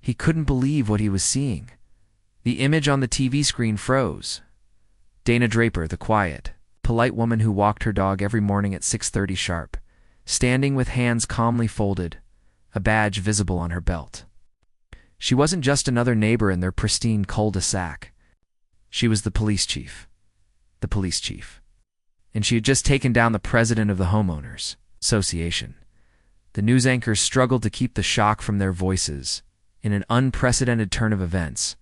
He couldn't believe what he was seeing. The image on the TV screen froze. Dana Draper, the quiet, polite woman who walked her dog every morning at 6:30 sharp, standing with hands calmly folded, a badge visible on her belt. She wasn't just another neighbor in their pristine cul-de-sac. She was the police chief. The police chief. And she had just taken down the president of the homeowners association. The news anchors struggled to keep the shock from their voices. In an unprecedented turn of events,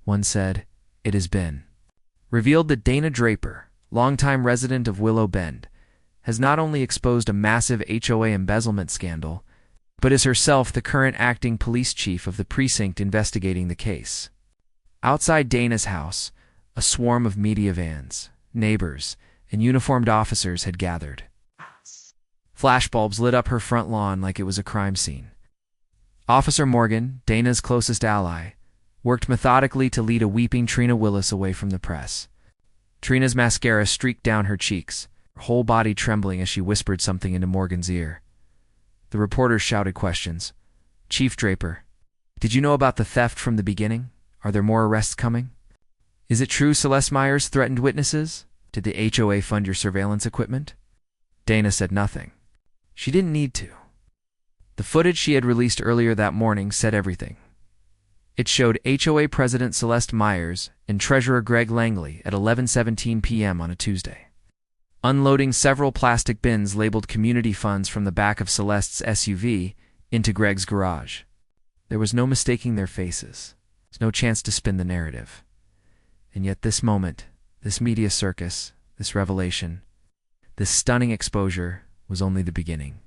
one said, "It has been revealed that Dana Draper, longtime resident of Willow Bend, has not only exposed a massive HOA embezzlement scandal, but is herself the current acting police chief of the precinct investigating the case." Outside Dana's house, a swarm of media vans, neighbors, and uniformed officers had gathered. Flashbulbs lit up her front lawn like it was a crime scene. Officer Morgan, Dana's closest ally, worked methodically to lead a weeping Trina Willis away from the press. Trina's mascara streaked down her cheeks, her whole body trembling as she whispered something into Morgan's ear. The reporters shouted questions. "Chief Draper, did you know about the theft from the beginning? Are there more arrests coming? Is it true Celeste Myers threatened witnesses? Did the HOA fund your surveillance equipment?" Dana said nothing. She didn't need to. The footage she had released earlier that morning said everything. It showed HOA President Celeste Myers and Treasurer Greg Langley at 11:17 p.m. on a Tuesday, unloading several plastic bins labeled community funds from the back of Celeste's SUV into Greg's garage. There was no mistaking their faces. There's no chance to spin the narrative. And yet this moment, this media circus, this revelation, this stunning exposure was only the beginning.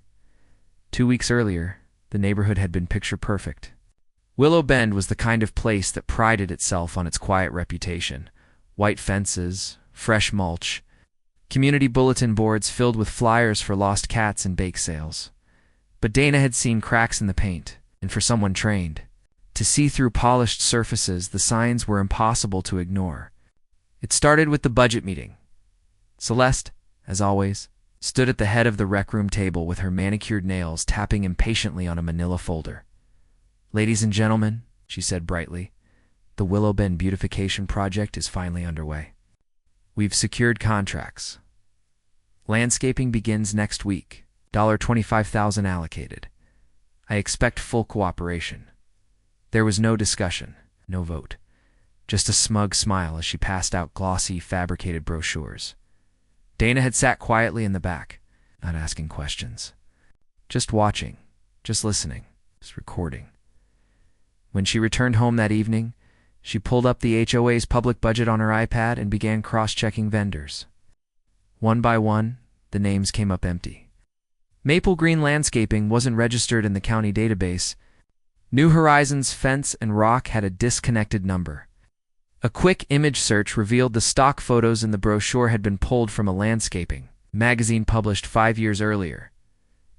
2 weeks earlier, the neighborhood had been picture perfect. Willow Bend was the kind of place that prided itself on its quiet reputation. White fences, fresh mulch, community bulletin boards filled with flyers for lost cats and bake sales. But Dana had seen cracks in the paint, and for someone trained to see through polished surfaces, the signs were impossible to ignore. It started with the budget meeting. Celeste, as always, stood at the head of the rec room table with her manicured nails tapping impatiently on a manila folder. "Ladies and gentlemen," she said brightly, "the Willow Bend beautification project is finally underway. We've secured contracts. Landscaping begins next week, $25,000 allocated. I expect full cooperation." There was no discussion, no vote, just a smug smile as she passed out glossy, fabricated brochures. Dana had sat quietly in the back, not asking questions. Just watching, just listening, just recording. When she returned home that evening, she pulled up the HOA's public budget on her iPad and began cross-checking vendors. One by one, the names came up empty. Maple Green Landscaping wasn't registered in the county database. New Horizons Fence and Rock had a disconnected number. A quick image search revealed the stock photos in the brochure had been pulled from a landscaping magazine published 5 years earlier.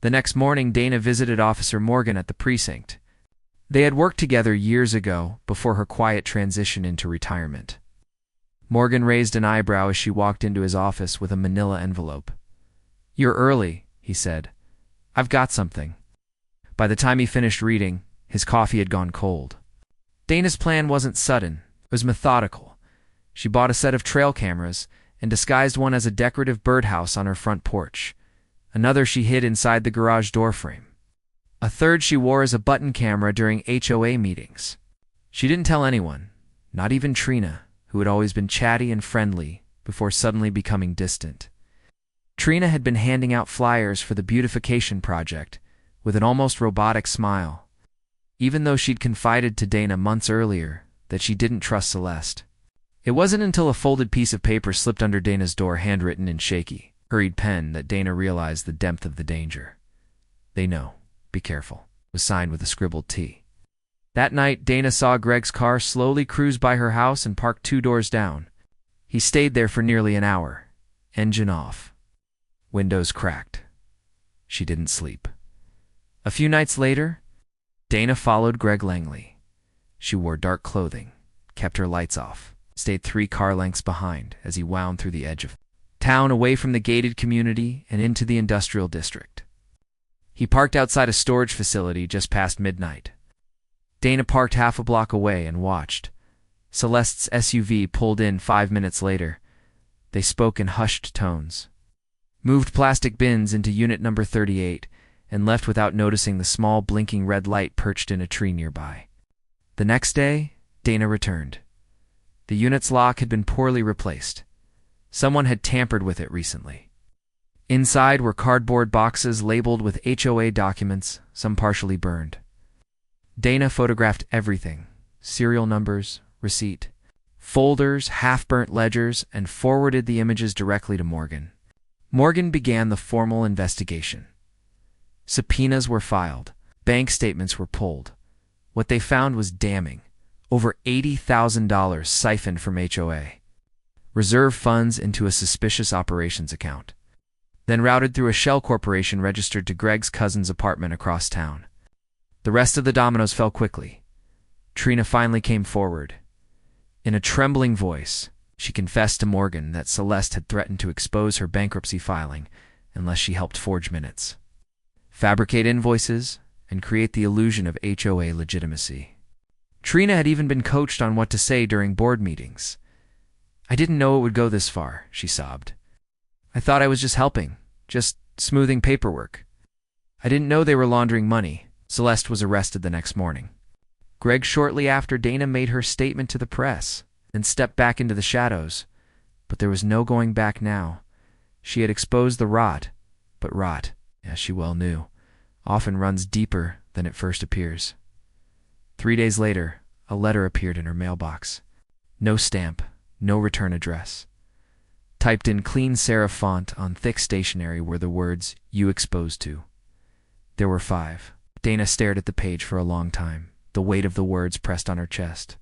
The next morning, Dana visited Officer Morgan at the precinct. They had worked together years ago, before her quiet transition into retirement. Morgan raised an eyebrow as she walked into his office with a manila envelope. "You're early," he said. "I've got something." By the time he finished reading, his coffee had gone cold. Dana's plan wasn't sudden. It was methodical. She bought a set of trail cameras and disguised one as a decorative birdhouse on her front porch. Another she hid inside the garage doorframe. A third she wore as a button camera during HOA meetings. She didn't tell anyone, not even Trina, who had always been chatty and friendly before suddenly becoming distant. Trina had been handing out flyers for the beautification project with an almost robotic smile, even though she'd confided to Dana months earlier that she didn't trust Celeste. It wasn't until a folded piece of paper slipped under Dana's door, handwritten in shaky, hurried pen, that Dana realized the depth of the danger. "They know. Be careful," was signed with a scribbled T. That night, Dana saw Greg's car slowly cruise by her house and park 2 doors down. He stayed there for nearly an hour, engine off, windows cracked. She didn't sleep. A few nights later, Dana followed Greg Langley. She wore dark clothing, kept her lights off, stayed 3 car lengths behind as he wound through the edge of town, away from the gated community and into the industrial district. He parked outside a storage facility just past midnight. Dana parked half a block away and watched. Celeste's SUV pulled in 5 minutes later. They spoke in hushed tones, moved plastic bins into unit number 38, and left without noticing the small blinking red light perched in a tree nearby. The next day, Dana returned. The unit's lock had been poorly replaced. Someone had tampered with it recently. Inside were cardboard boxes labeled with HOA documents, some partially burned. Dana photographed everything: serial numbers, receipt, folders, half-burnt ledgers, and forwarded the images directly to Morgan. Morgan began the formal investigation. Subpoenas were filed. Bank statements were pulled. What they found was damning. Over $80,000 siphoned from HOA. Reserve funds into a suspicious operations account. Then routed through a shell corporation registered to Greg's cousin's apartment across town. The rest of the dominoes fell quickly. Trina finally came forward. In a trembling voice, she confessed to Morgan that Celeste had threatened to expose her bankruptcy filing unless she helped forge minutes, fabricate invoices, and create the illusion of HOA legitimacy. Trina had even been coached on what to say during board meetings. "I didn't know it would go this far," she sobbed. "I thought I was just helping, just smoothing paperwork. I didn't know they were laundering money." Celeste was arrested the next morning. Greg shortly after Dana made her statement to the press and stepped back into the shadows. But there was no going back now. She had exposed the rot, but rot, as she well knew, often runs deeper than it first appears. 3 days later, a letter appeared in her mailbox. No stamp, no return address. Typed in clean serif font on thick stationery were the words, "You exposed to." There were 5. Dana stared at the page for a long time, the weight of the words pressed on her chest.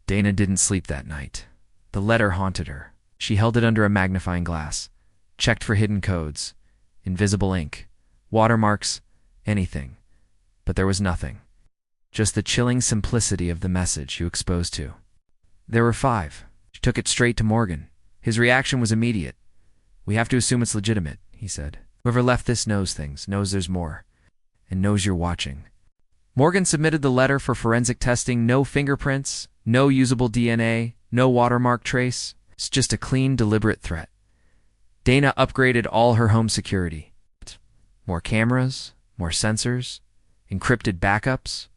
Dana didn't sleep that night. The letter haunted her. She held it under a magnifying glass, checked for hidden codes, invisible ink, watermarks, anything. But there was nothing. Just the chilling simplicity of the message, "You exposed to." There were 5. She took it straight to Morgan. His reaction was immediate. "We have to assume it's legitimate," he said. "Whoever left this knows things, knows there's more, and knows you're watching." Morgan submitted the letter for forensic testing. No fingerprints, no usable DNA, no watermark trace. It's just a clean, deliberate threat. Dana upgraded all her home security. More cameras, more sensors, encrypted backups.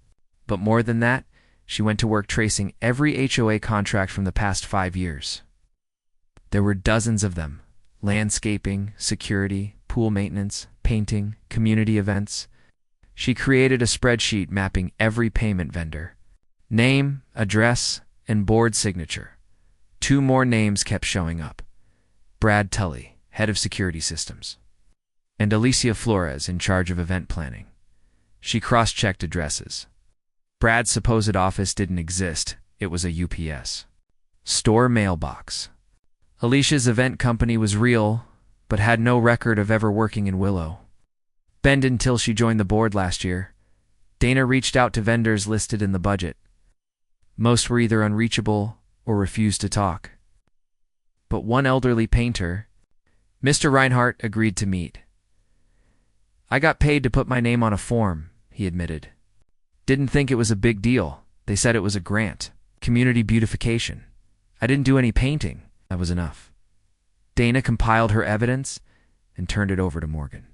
But more than that, she went to work tracing every HOA contract from the past 5 years. There were dozens of them: landscaping, security, pool maintenance, painting, community events. She created a spreadsheet mapping every payment vendor. Name, address, and board signature. 2 more names kept showing up: Brad Tully, head of security systems, and Alicia Flores, in charge of event planning. She cross-checked addresses. Brad's supposed office didn't exist. It was a UPS store mailbox. Alicia's event company was real, but had no record of ever working in Willow. Bend until she joined the board last year. Dana reached out to vendors listed in the budget. Most were either unreachable or refused to talk. But one elderly painter, Mr. Reinhardt, agreed to meet. "I got paid to put my name on a form," he admitted. "Didn't think it was a big deal. They said it was a grant, community beautification. I didn't do any painting. That was enough." Dana compiled her evidence and turned it over to Morgan.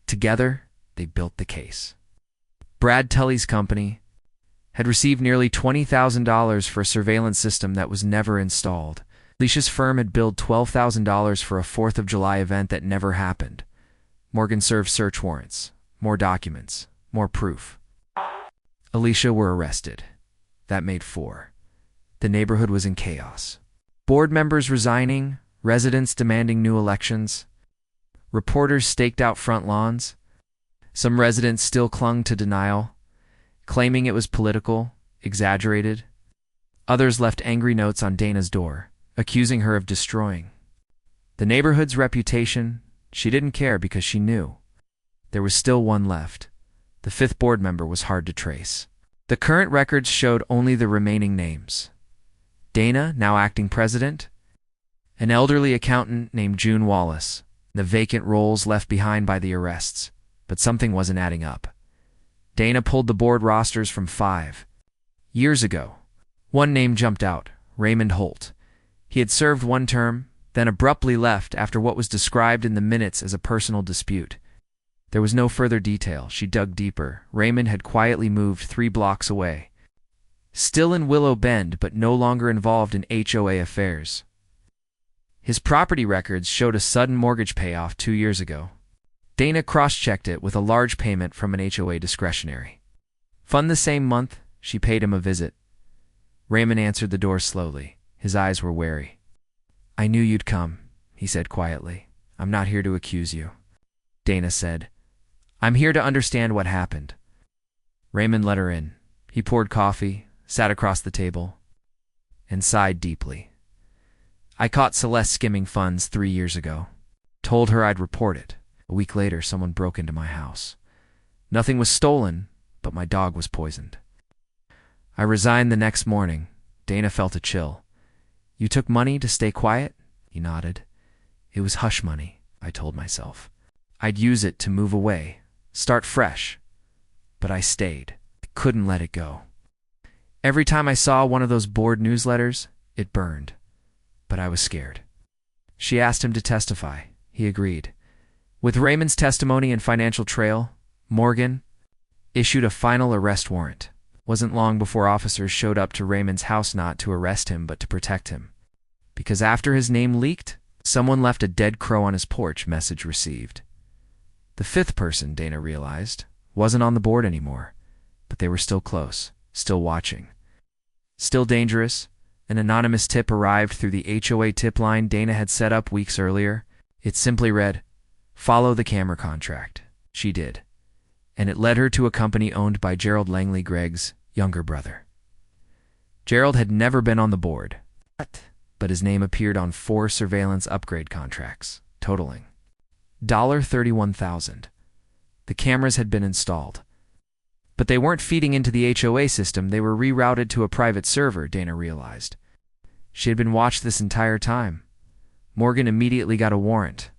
Together, they built the case. Brad Tully's company had received nearly $20,000 for a surveillance system that was never installed. Alicia's firm had billed $12,000 for a 4th of July event that never happened. Morgan served search warrants, more documents, more proof. Alicia were arrested. That made 4. The neighborhood was in chaos. Board members resigning, residents demanding new elections. Reporters staked out front lawns. Some residents still clung to denial, claiming it was political, exaggerated. Others left angry notes on Dana's door, accusing her of destroying the neighborhood's reputation. She didn't care because she knew there was still one left. The 5th board member was hard to trace. The current records showed only the remaining names: Dana, now acting president, an elderly accountant named June Wallace, the vacant roles left behind by the arrests. But something wasn't adding up. Dana pulled the board rosters from 5, Years ago. One name jumped out, Raymond Holt. He had served one term, then abruptly left after what was described in the minutes as a personal dispute. There was no further detail. She dug deeper. Raymond had quietly moved 3 blocks away. Still in Willow Bend, but no longer involved in HOA affairs. His property records showed a sudden mortgage payoff 2 years ago. Dana cross-checked it with a large payment from an HOA discretionary fund the same month. She paid him a visit. Raymond answered the door slowly. His eyes were wary. "I knew you'd come," he said quietly. "I'm not here to accuse you." Dana said, "I'm here to understand what happened." Raymond let her in. He poured coffee, sat across the table, and sighed deeply. "I caught Celeste skimming funds 3 years ago. Told her I'd report it. A week later, someone broke into my house. Nothing was stolen, but my dog was poisoned. I resigned the next morning." Dana felt a chill. "You took money to stay quiet?" He nodded. "It was hush money," I told myself. I'd use it to move away, start fresh. But I stayed. I couldn't let it go. Every time I saw one of those board newsletters, it burned. But I was scared. She asked him to testify. He agreed. With Raymond's testimony and financial trail, Morgan issued a final arrest warrant. Wasn't long before officers showed up to Raymond's house, not to arrest him, but to protect him. Because after his name leaked, someone left a dead crow on his porch. Message received. The 5th person, Dana realized, wasn't on the board anymore, but they were still close, still watching. Still dangerous. An anonymous tip arrived through the HOA tip line Dana had set up weeks earlier. It simply read, "Follow the camera contract." She did. And it led her to a company owned by Gerald Langley, Greg's younger brother. Gerald had never been on the board, but his name appeared on 4 surveillance upgrade contracts, totaling $31,000. The cameras had been installed. But they weren't feeding into the HOA system. They were rerouted to a private server, Dana realized. She had been watched this entire time. Morgan immediately got a warrant.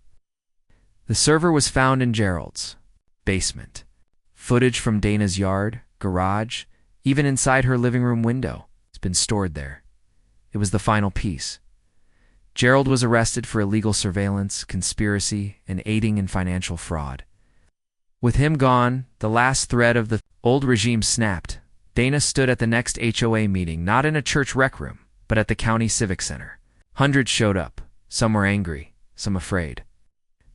The server was found in Gerald's basement. Footage from Dana's yard, garage, even inside her living room window has been stored there. It was the final piece. Gerald was arrested for illegal surveillance, conspiracy, and aiding in financial fraud. With him gone, the last thread of the old regime snapped. Dana stood at the next HOA meeting, not in a church rec room, but at the county civic center. Hundreds showed up. Some were angry, some afraid.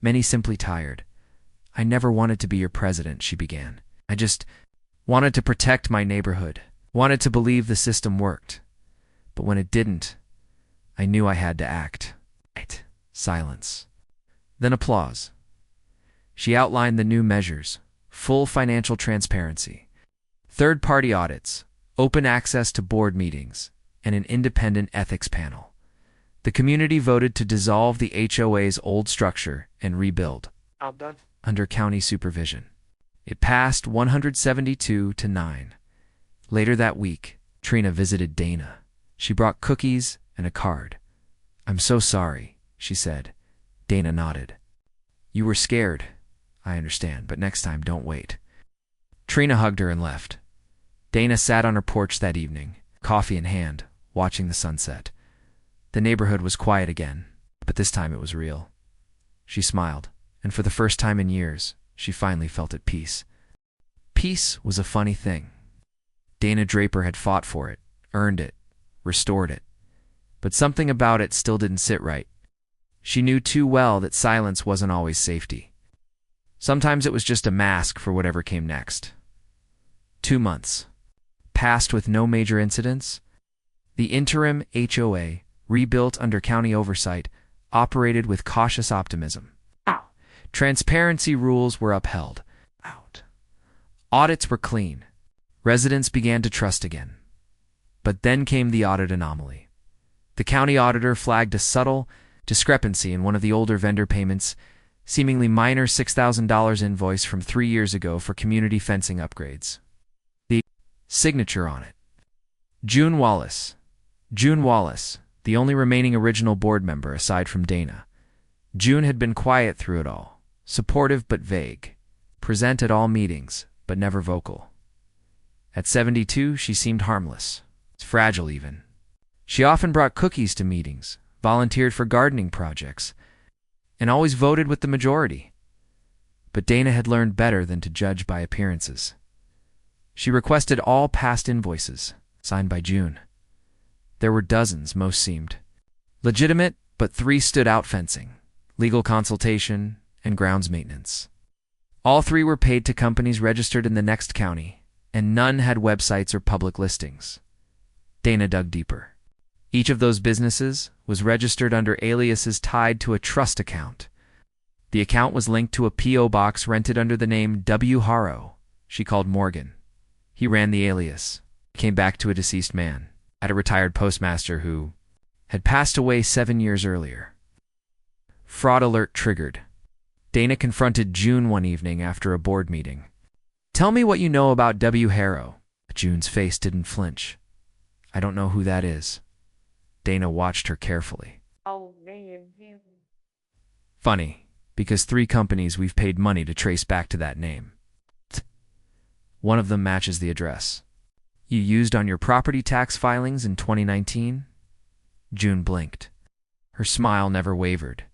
Many simply tired. "I never wanted to be your president," she began. "I just wanted to protect my neighborhood, wanted to believe the system worked. But when it didn't, I knew I had to act." Silence. Then applause. She outlined the new measures: full financial transparency, third-party audits, open access to board meetings, and an independent ethics panel. The community voted to dissolve the HOA's old structure and rebuild under county supervision. It passed 172 to 9. Later that week, Trina visited Dana. She brought cookies and a card. "I'm so sorry," she said. Dana nodded. "You were scared. I understand, but next time don't wait." Trina hugged her and left. Dana sat on her porch that evening, coffee in hand, watching the sunset. The neighborhood was quiet again, but this time it was real. She smiled, and for the first time in years, she finally felt at peace. Peace was a funny thing. Dana Draper had fought for it, earned it, restored it. But something about it still didn't sit right. She knew too well that silence wasn't always safety. Sometimes it was just a mask for whatever came next. 2 months passed with no major incidents. The interim HOA, rebuilt under county oversight, operated with cautious optimism. Transparency rules were upheld. Audits were clean. Residents began to trust again. But then came the audit anomaly. The county auditor flagged a subtle discrepancy in one of the older vendor payments, seemingly minor $6,000 invoice from 3 years ago for community fencing upgrades. The signature on it: June Wallace. June Wallace, the only remaining original board member aside from Dana. June had been quiet through it all, supportive but vague, present at all meetings, but never vocal. At 72, she seemed harmless, fragile even. She often brought cookies to meetings, volunteered for gardening projects, and always voted with the majority. But Dana had learned better than to judge by appearances. She requested all past invoices, signed by June. There were dozens, most seemed legitimate, but 3 stood out: fencing, legal consultation, and grounds maintenance. All 3 were paid to companies registered in the next county, and none had websites or public listings. Dana dug deeper. Each of those businesses was registered under aliases tied to a trust account. The account was linked to a P.O. box rented under the name W. Harrow. She called Morgan. He ran the alias. Came back to a deceased man, at a retired postmaster who had passed away 7 years earlier. Fraud alert triggered. Dana confronted June one evening after a board meeting. "Tell me what you know about W. Harrow." June's face didn't flinch. "I don't know who that is." Dana watched her carefully. "Funny, because 3 companies we've paid money to trace back to that name. One of them matches the address you used on your property tax filings in 2019? June blinked. Her smile never wavered.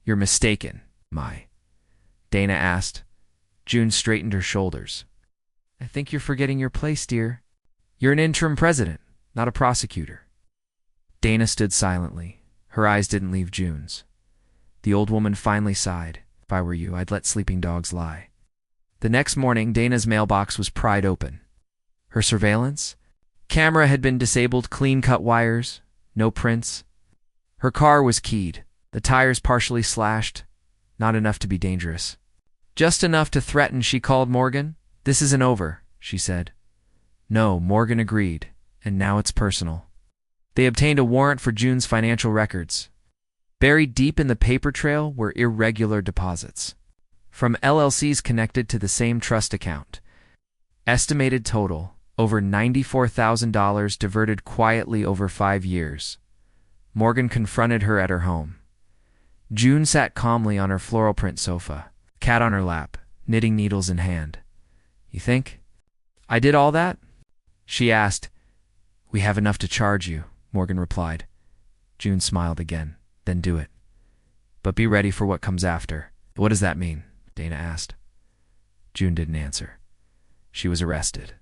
"You're mistaken, my." Dana asked. June straightened her shoulders. "I think you're forgetting your place, dear. You're an interim president, not a prosecutor." Dana stood silently. Her eyes didn't leave June's. The old woman finally sighed. "If I were you, I'd let sleeping dogs lie." The next morning, Dana's mailbox was pried open. Her surveillance camera had been disabled, clean-cut wires, no prints. Her car was keyed, the tires partially slashed, not enough to be dangerous. Just enough to threaten. She called Morgan. "This isn't over," she said. No, Morgan agreed, and now it's personal. They obtained a warrant for June's financial records. Buried deep in the paper trail were irregular deposits from LLCs connected to the same trust account. Estimated total, over $94,000 diverted quietly over 5 years. Morgan confronted her at her home. June sat calmly on her floral print sofa, cat on her lap, knitting needles in hand. "You think I did all that?" she asked. "We have enough to charge you," Morgan replied. June smiled again. "Then do it. But be ready for what comes after." "What does that mean?" Dana asked. June didn't answer. She was arrested,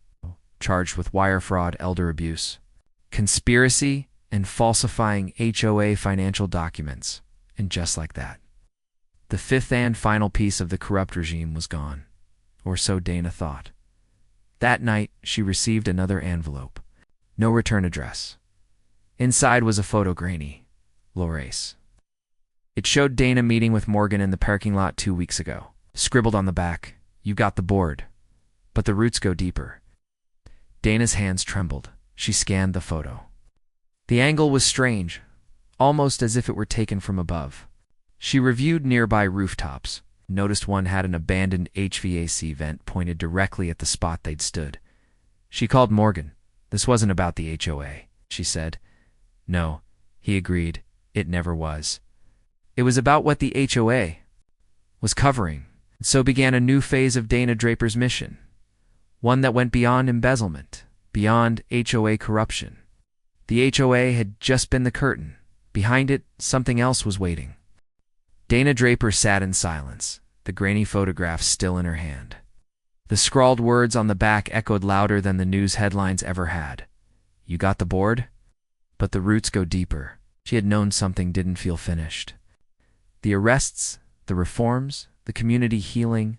charged with wire fraud, elder abuse, conspiracy, and falsifying HOA financial documents. And just like that, the 5th and final piece of the corrupt regime was gone. Or so Dana thought. That night, she received another envelope. No return address. Inside was a photo, grainy, low-rise. It showed Dana meeting with Morgan in the parking lot 2 weeks ago. Scribbled on the back, "You got the board, but the roots go deeper." Dana's hands trembled. She scanned the photo. The angle was strange, almost as if it were taken from above. She reviewed nearby rooftops, noticed one had an abandoned HVAC vent pointed directly at the spot they'd stood. She called Morgan. "This wasn't about the HOA," she said. "No," he agreed. "It never was. It was about what the HOA was covering." So began a new phase of Dana Draper's mission, one that went beyond embezzlement, beyond HOA corruption. The HOA had just been the curtain. Behind it, something else was waiting. Dana Draper sat in silence, the grainy photograph still in her hand. The scrawled words on the back echoed louder than the news headlines ever had. "You got the board? But the roots go deeper." She had known something didn't feel finished. The arrests, the reforms, the community healing,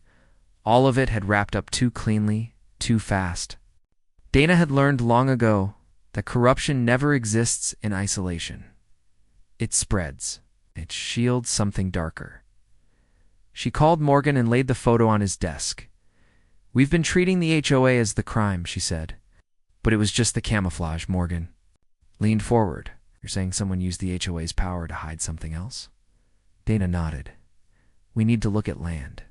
all of it had wrapped up too cleanly, too fast. Dana had learned long ago that corruption never exists in isolation. It spreads. It shields something darker. She called Morgan and laid the photo on his desk. "We've been treating the HOA as the crime," she said. "But it was just the camouflage." Morgan leaned forward. "You're saying someone used the HOA's power to hide something else?" Dana nodded. "We need to look at land.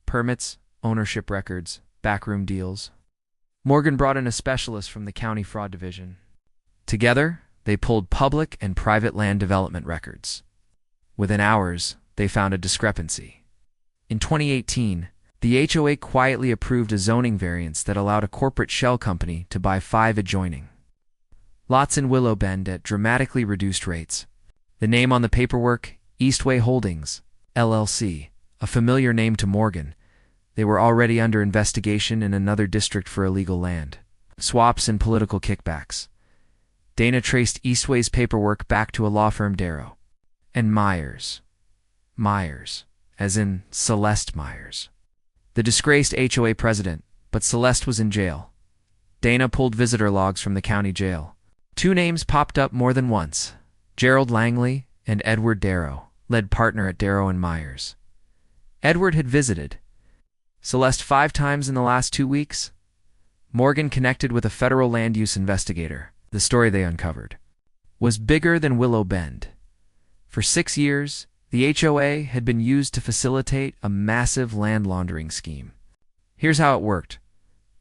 Permits, ownership records, backroom deals." Morgan brought in a specialist from the county fraud division. Together, they pulled public and private land development records. Within hours, they found a discrepancy. In 2018, The HOA quietly approved a zoning variance that allowed a corporate shell company to buy 5 adjoining lots in Willow Bend at dramatically reduced rates. The name on the paperwork, Eastway Holdings, LLC, a familiar name to Morgan. They were already under investigation in another district for illegal land swaps and political kickbacks. Dana traced Eastway's paperwork back to a law firm, Darrow and Myers, as in Celeste Myers, the disgraced HOA president, but Celeste was in jail. Dana pulled visitor logs from the county jail. 2 names popped up more than once: Gerald Langley and Edward Darrow, lead partner at Darrow and Myers. Edward had visited Celeste 5 times in the last 2 weeks. Morgan connected with a federal land use investigator. The story they uncovered was bigger than Willow Bend. For 6 years, the HOA had been used to facilitate a massive land laundering scheme. Here's how it worked.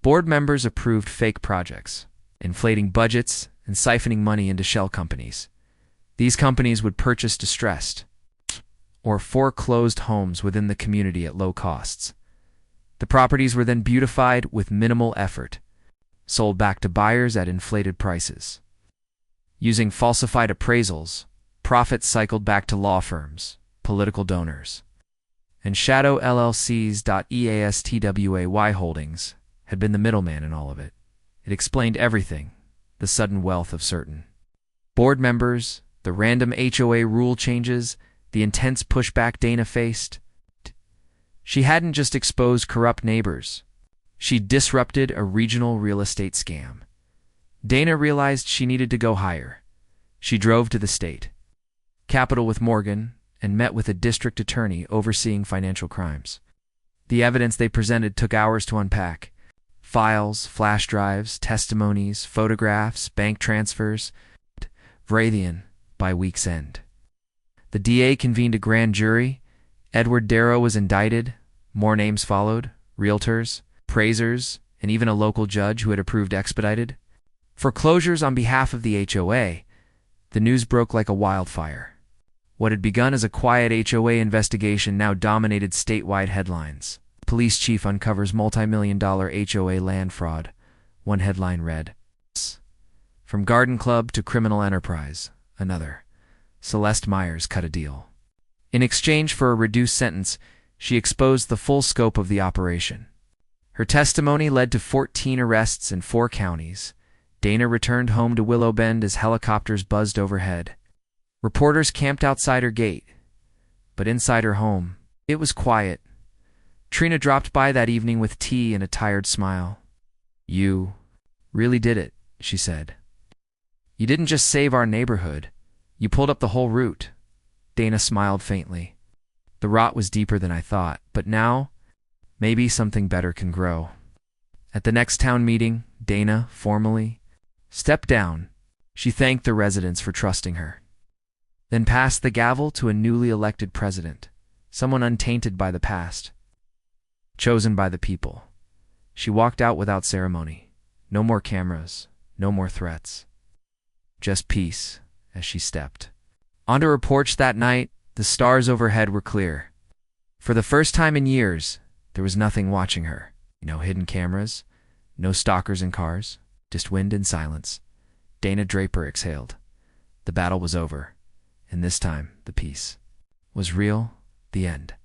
Board members approved fake projects, inflating budgets and siphoning money into shell companies. These companies would purchase distressed or foreclosed homes within the community at low costs. The properties were then beautified with minimal effort, sold back to buyers at inflated prices. Using falsified appraisals, profits cycled back to law firms, political donors, and shadow LLCs. EASTWAY Holdings had been the middleman in all of it. It explained everything: the sudden wealth of certain board members, the random HOA rule changes, the intense pushback Dana faced. She hadn't just exposed corrupt neighbors. She disrupted a regional real estate scam. Dana realized she needed to go higher. She drove to the state capitol with Morgan and met with a district attorney overseeing financial crimes. The evidence they presented took hours to unpack: files, flash drives, testimonies, photographs, bank transfers. Vrathian by week's end. The DA convened a grand jury. Edward Darrow was indicted. More names followed: realtors, appraisers, and even a local judge who had approved expedited foreclosures on behalf of the HOA. The news broke like a wildfire. What had begun as a quiet HOA investigation now dominated statewide headlines. Police chief uncovers multi-million-dollar HOA land fraud. One headline read, "From garden club to criminal enterprise." Another, "Celeste Myers cut a deal." In exchange for a reduced sentence, she exposed the full scope of the operation. Her testimony led to 14 arrests in 4 counties. Dana returned home to Willow Bend as helicopters buzzed overhead. Reporters camped outside her gate, but inside her home, it was quiet. Trina dropped by that evening with tea and a tired smile. "You really did it," she said. "You didn't just save our neighborhood. You pulled up the whole route." Dana smiled faintly. "The rot was deeper than I thought, but now, maybe something better can grow." At the next town meeting, Dana, formally, stepped down. She thanked the residents for trusting her, then passed the gavel to a newly elected president, someone untainted by the past, chosen by the people. She walked out without ceremony. No more cameras, no more threats. Just peace as she stepped onto her porch that night. The stars overhead were clear. For the first time in years, there was nothing watching her. No hidden cameras, no stalkers in cars, just wind and silence. Dana Draper exhaled. The battle was over, and this time the peace was real. The end.